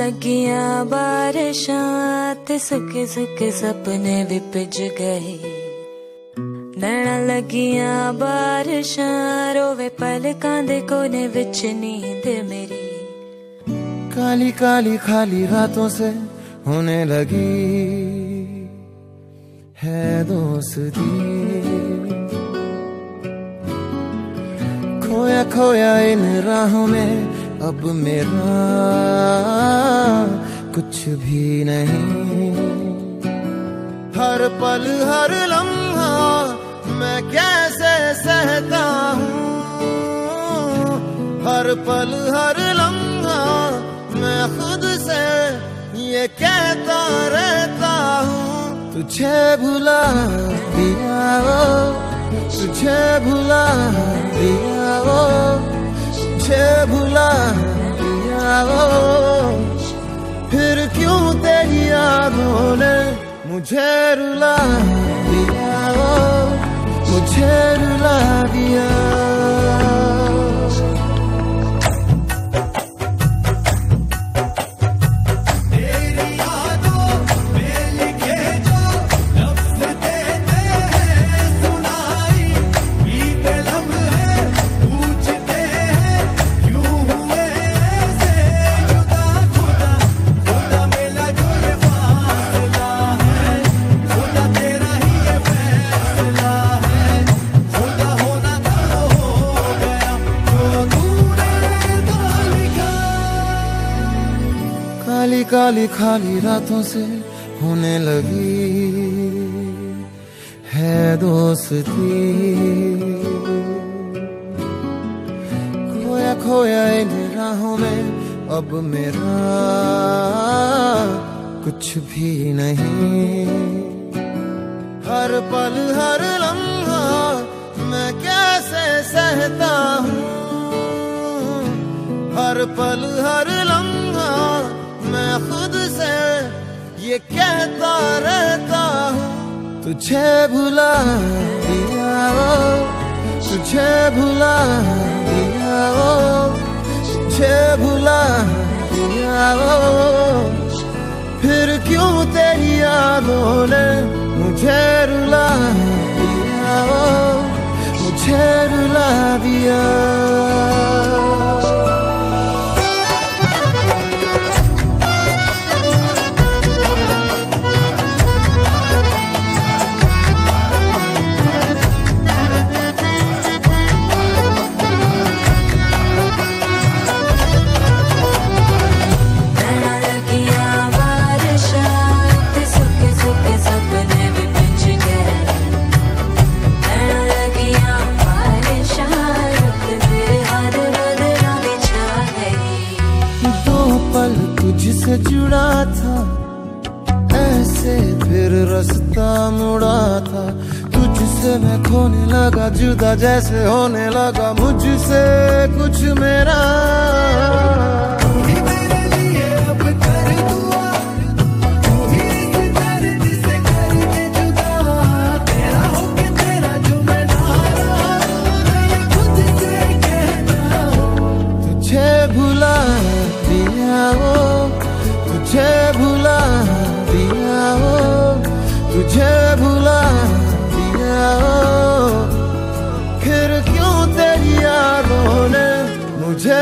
लगियां बारिशां ते सुके सुके सपने भी भिज गए। नैना लगियां बारिशां रोवे पलकां दे कोने विच नींद मेरी। काली काली खाली रातों से होने लगी है दोस्ती। खोया खोया इन राहों में अब मेरा कुछ भी नहीं। हर पल हर लम्हा मैं कैसे सहता हूँ। हर पल हर लम्हा मैं खुद से ये कहता रहता हूँ। तुझे भुला दिया वो, तुझे भुला दिया वो, तुझे भुला दिया वो। फिर क्यों तेरी यादों ने मुझे रुला दिया वो, मुझे रुला दिया। काली काली खाली रातों से होने लगी है दोस्ती। खोया खोया इन राहों में अब मेरा कुछ भी नहीं। हर पल हर लम्हा मैं कैसे सहता हूँ। हर पल हर लम्हा मैं खुद से ये कहता रहता हूँ। तुझे भुला दिया वो, तुझे भुला दिया वो, तुझे भुला दिया वो। फिर क्यों तेरी यादों ने मुझे रुला दिया वो, मुझे रुला दिया। तुझसे जुड़ा था ऐसे फिर रास्ता मुड़ा था। तुझसे मैं खोने लगा जुदा जैसे होने लगा मुझसे कुछ मेरा। तुझे भुला दिया वो, तुझे भुला दिया वो, तुझे भुला दिया वो। फिर क्यों तेरी यादों ने मुझे